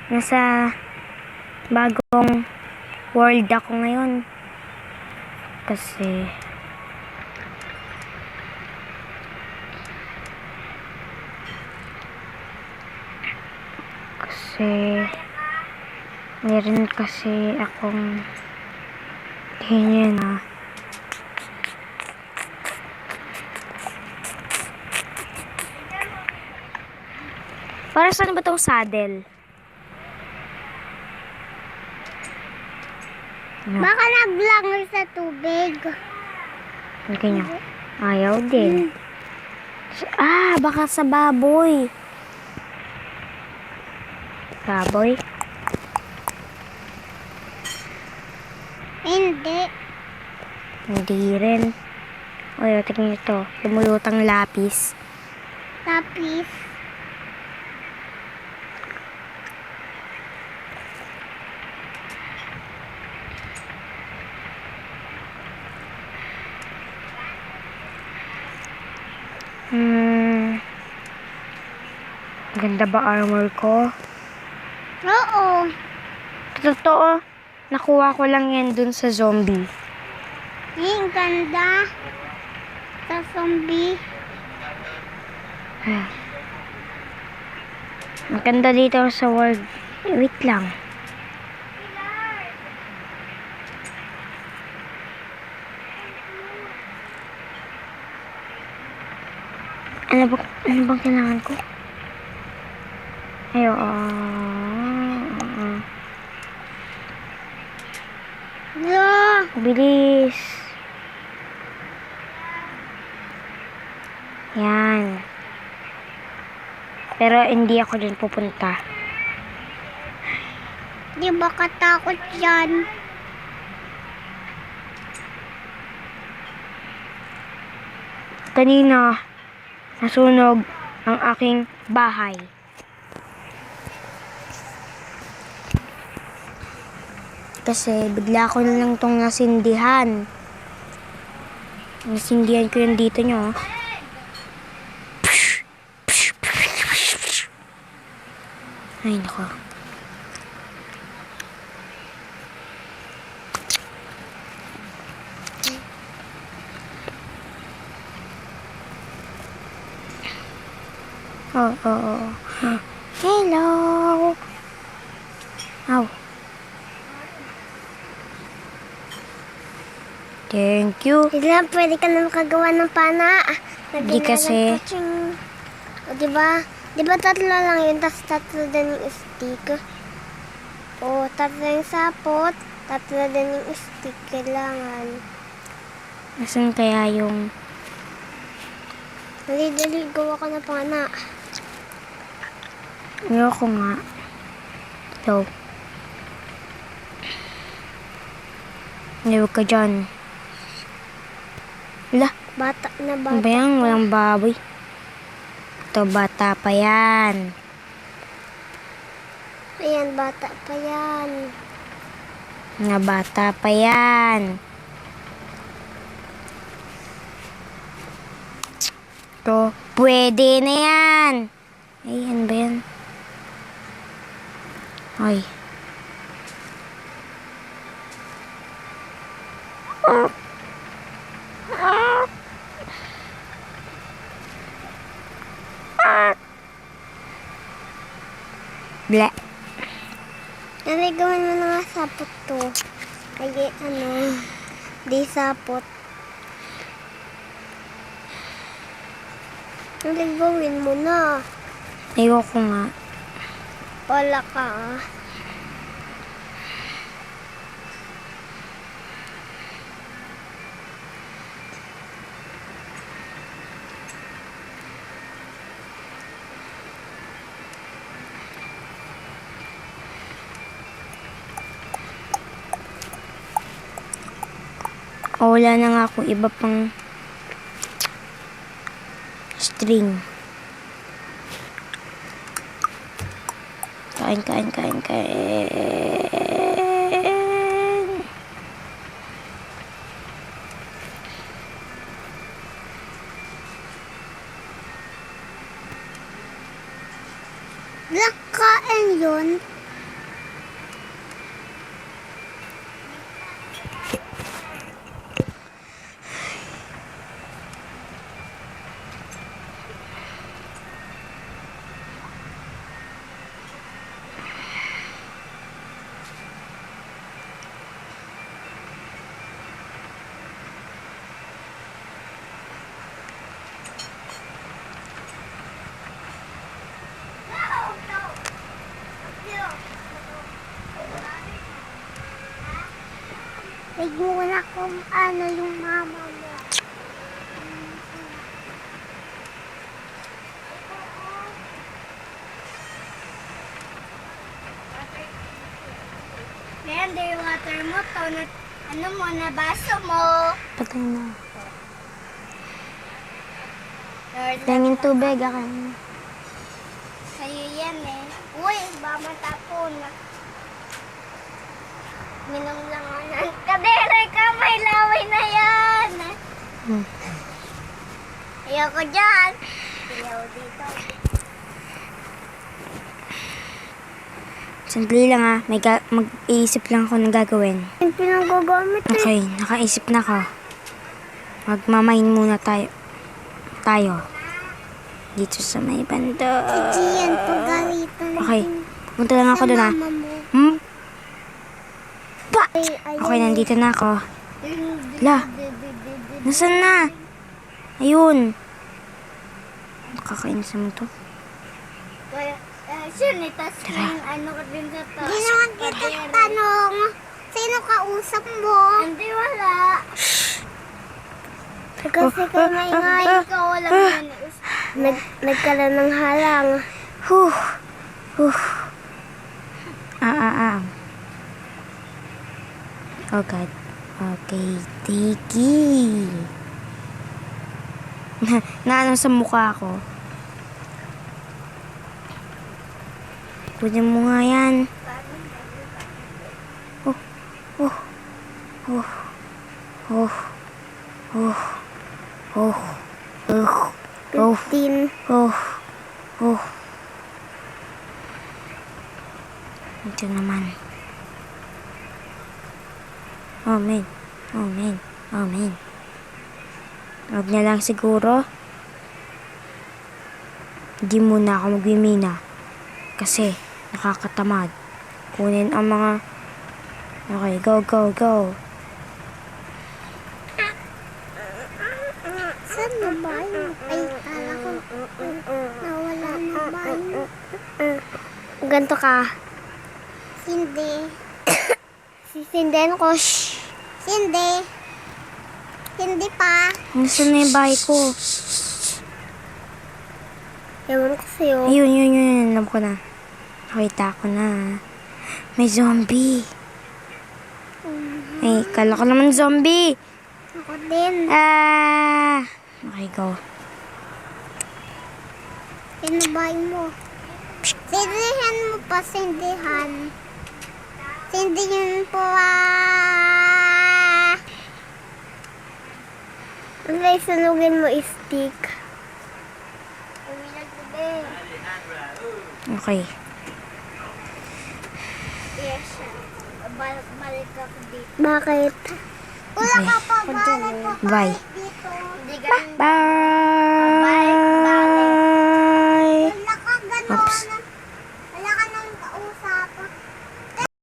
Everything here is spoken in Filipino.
Nasa bagong world ako ngayon. Kasi meron kasi akong ganyan para saan ba tong saddle? Baka naglangoy sa tubig. Okay nyo. Ayaw din. Baka sa baboy. Baboy? Hindi. Hindi rin. Oy, tingnan nyo ito. Lumulutang lapis. Tapis. Ganda ba armor ko? Oo. Totoo. Nakuha ko lang yan dun sa zombie. Ang ganda. Sa zombie. Ang ganda dito sa world. Wait lang. Ano bang kailangan ko? Ayo, bilis. Yan. Pero hindi ako dun pupunta. Di ba katakot yan? Kanina, nasunog ang aking bahay. Kasi bigla ko na lang itong nasindihan. Nasindihan ko yung dito nyo. Ay, nako. Oh. Hello. Ow. Thank you. Sila, pwede ka na makagawa ng pana. Hindi kasi. O, diba? Diba tatlo lang yun, tas tatlo din yung stick? O, tatlo yung sapot, tatlo din yung stick. Kailangan. Nasaan kaya yung... Dali-dali, gawa ka na pana. Ayoko nga. Ito. Huwag ka dyan. Wala. Bata na Ano bata. ba yan? Walang baboy. Ito, bata pa yan. Ayan, bata pa yan. Mga bata pa yan. Ito, pwede na yan. Ay, ano ba yan? Ay. Ble. Dali, gawin mo na nga sapot to. Ay, di sapot. Dali, gawin mo na. Ayoko nga. Wala ka O, wala na nga akong iba pang string. Kain. Lakain yun. Ay, muna kung ano yung mama mo. Meron yung water mo, to na, ano mo, na baso mo. Patay na. Lang yung tubig, akin. Sa'yo yan eh. Uy, ba matapon. Minom lang ako ng kadere ka, may laway na yan. Hmm. Ayoko dyan. Ayaw dito. Sandali lang ah. Mag-iisip lang ako ng gagawin. Yung pinagagamit eh. Okay, nakaisip na ako. Magmamain muna tayo. Dito sa may banda. Diyan, pagalitan. Okay, punta lang ako doon ah. Mama mo. Hmm? Pa! Ay, Okay, nandito na ako. La, nasaan na? Ayun. Nakakainis naman to. Sunitas Tara. yung ano ka din sa to. Hindi naman kita tanong. Sino kausap mo? Hindi, wala. Kasi kayo maingay. Ikaw walang yan. Nagkaroon ng halang. Huh. Oh God. Okay, Tiki. Naano sa mukha ko. Pwede mo nga yan. Oh. 15. Oh. Ito naman. Amen. Huwag na lang siguro. Hindi muna ako magwimina. Kasi nakakatamad. Kunin ang mga... Okay, go. Saan na ba yun? Ay, kala ko nawala na ba yun? Ganto ka. Hindi. Sisindihan ko. Shh. Hindi pa. Nasaan na yung bahay ko? Ewan ko sa'yo. Ayun. Alam ko na. Nakita ko na. May zombie. Eh, kala ko naman zombie. Ako din. Okay, go. Sinabay mo. Sindihan mo pa, sindihan. Sindihan po, Okay, sunugin mo stick. Okay. Yes, balik ako dito. Bakit? Wala Okay. ka pa, balik ko Bye. dito. Hindi ka rin- Bye.